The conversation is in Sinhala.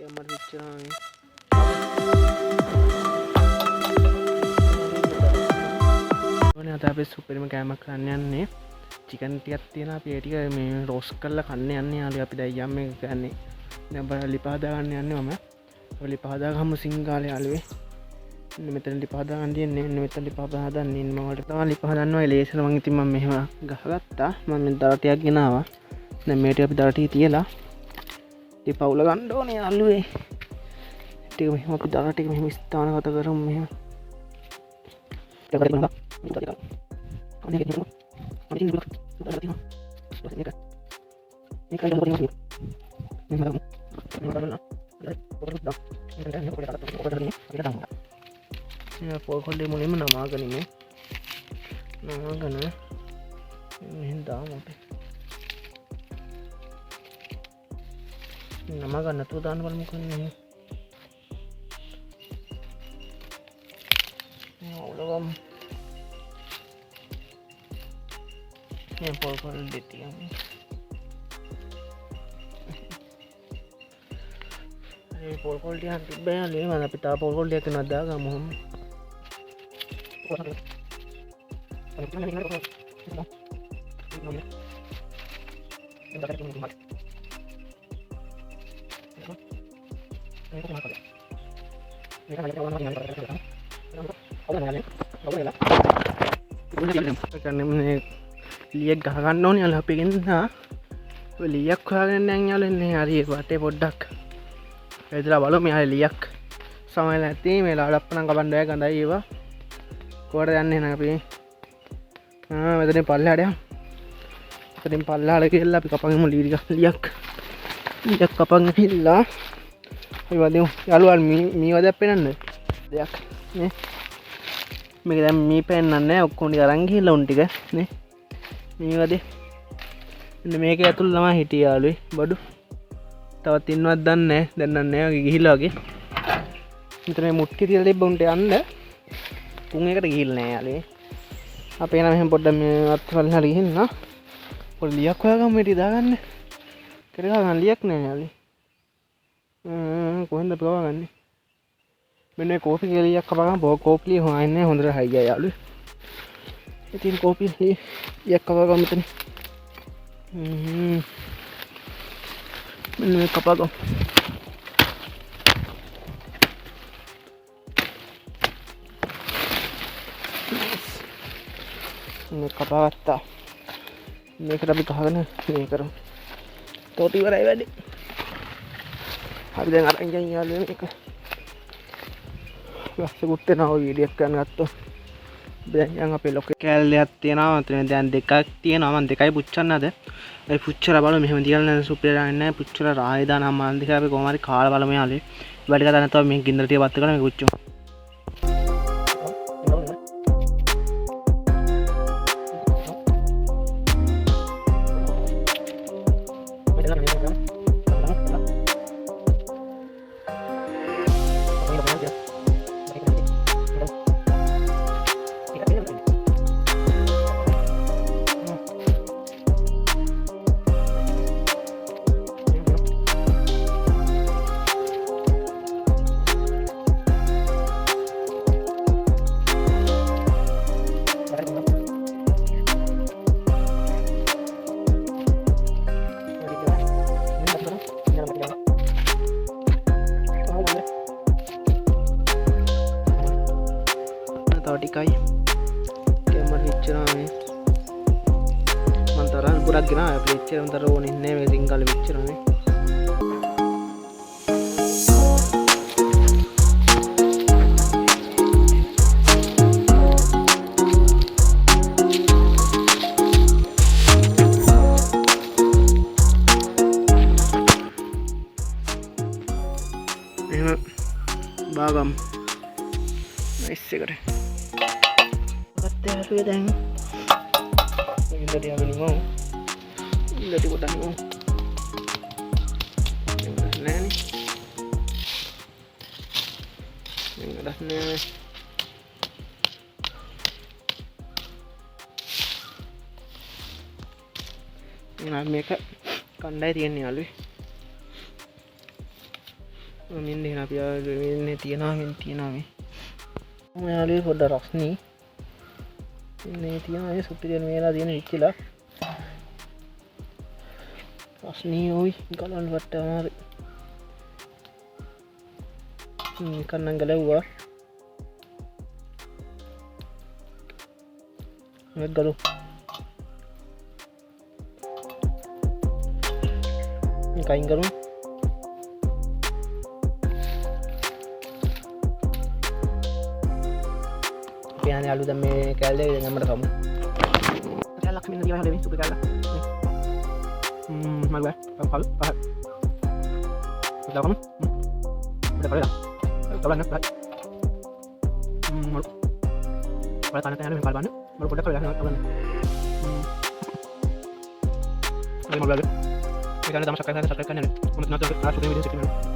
කැමරා පිච්චෙනවා මේ. අද අපි සුපිරිම කෑමක් කරන්න යන්නේ. චිකන් ටිකක් තියෙනවා. අපි ඒ ටික මේ රෝස්ට් කරලා කන්න යන්නේ. යාළුවා අපි දැන් යම් එක ගන්නේ. දැන් බල ලිප හදා ගන්න යන්නේ මම. ලිප හදා ගමු සිංහාලේ යාළුවේ. මෙතන ලිප හදා ගන්න තියෙන්නේ. මෙතන ලිප හදන්නේ මම වලට තමයි ලිප හදන්නවා. ලේසර මම ඉතින් මම මෙහෙම ගහගත්තා. මම දරටියක් ගෙනාවා. දැන් මේ ටික අපි දරටිය තියලා ලිප අවුල ගන්න ඕනේ යාළුවේ. ටික මෙහෙම අපි දරටික මෙහෙම ස්ථානගත කරමු මෙහෙම. පොල්කොල්ලේ මුලින්ම නමාගනිමු. නමාගන මෙහෙන් දාමු අපි. නමාගන්න නැතුව දාන්න බලමු කොහොමද. ඔලගම් මේ පොල්කොල් දෙතියම. ඒ පොල්කොල් ටික තිබ්බේ යාළුවේ මම අපි තා පොල්කොල් ටික නක් දාගමු. ලියක් ගහගන්න ඕනේ යාළුවා අපි ගෙන්නා. ඔය ලියක් හොයාගෙන දැන් යාළුවනේ හරි වටේ පොඩ්ඩක් එදලා බලමු මෙහා ලියක් සමහර නැති මේ ලාඩප්පනම් කපන්න බෑ ගඳයි ඒවා. කොහට යන්නේ නැහැ අපි. මෙතනින් පල්ලෙහාට යමු. මෙතනින් පල්ලෙහාට ගිහලා අපි කපන්ගමු ලියක් කපන් ගිහලා අපි වදිමු යාළුවා මී වදයක් පෙන්නන්න දෙයක් නේ. මේක දැන් මී පෙන්නන්නේ නැහැ ඔක්කොම ටික අරන් ගිහලා උන් ටික නේ මී වදේ. මෙන්න මේක ඇතුළේ තමයි හිටියේ යාළුවේ බඩු. තවත් ඉන්නවත් දන්නේ නැහැ. දැන් නෑ වගේ ගිහිල්ලා වගේ. මෙතන මේ මුට්ටි තියලා තිබ්බ උන්ට යන්න. තුන් එකට ගිහිල්ලා නෑ යාළුවේ. අපි එන මෙහෙම පොඩ්ඩක් මේ අත්වල හරි ගිහින්න. පොඩි ලියක් හොයාගමු මේ ටික දාගන්න. කරලා ගන්න ලියක් නෑ යාළුවේ. කොහෙන්ද අපි ගවගන්නේ? මෙන්න මේ කෝපි ලියක් කපගම කෝපි හොයන්නේ හොඳට හයිය යාළුවේ. ඉතින් කෝපි ලියක් කපගම මෙතන. මෙන්න මේ කපගම. මේ කපාගත්තා. මේකට අපි ගහගෙන මේ කරමු. තෝට ඉවරයි වැඩි. අපි දැන් අරන් ගියන් යාළුවෝ මේක. ලස්සකුත් වෙනවා වීඩියෝ එකක් ගන්න ගත්තොත්. දැන් යන් අපේ ලොකේ කැලයක් තියෙනවා. මතන දැන් දෙකක් තියෙනවා. මම දෙකයි පුච්චන්න අද. ඒ පුච්චලා බලමු මෙහෙම තියලා සුපිරිලා නැහැ. පුච්චලා රාහේ දානවා මම දෙක අපි කොහොම හරි කාලා බලමු යාළුවේ. වැඩි කතා නැතුව මේ ගින්දර ටික වත් කරලා මේක පුච්චමු. ටිකයි කැමරා පිච්චෙනවා මේ. මම තරල් ගොඩක් ගෙනා අපි එච්චරම තර ඕනේ නැහැ මේ සිංහල පිච්චෙනවා මේ. එහෙම බාගම් නයිස් එකට යාළුවේ දැන් ඉඳලා යගනිමු. ඉඳලා කොටන්නු. නෑනේ. ඉඳලා නෑ. මේක කණ්ඩායම් තියන්නේ යාළුවේ. මෙන්න එහෙනම් අපි වෙන්නේ තියනවා මෙන්න තියනවා මේ යාළුවේ පොඩ්ඩ රස්නී මේ තියෙනවා මේ සුප්පි දෙන මේලා තියෙන විච්චිලා රස්නී ඕයි ගලන්න වට අමාරුයි කන්නම් ගලව්වා මේක ගලු මේක අයින් කරමු කියන්නේ අලු දැන් මේ කැලේ යන්නට කමු කැලක් මෙන්න දිවා හැලෙමි සුපර් කැලක් මල් බෑ පහල් පහල් දාගමු ඉතින් බලන්න බෑ මල් බලන්න තනට යන්න මල් බලන්න මල් පොඩ්ඩක් කරලා බලන්න මල් බලන්න ඒ කියන්නේ තමයි සබ්ස්ක්‍රයිබ් කරන්න මම නැත්නම් ආසුදේ වීඩියෝ එකක්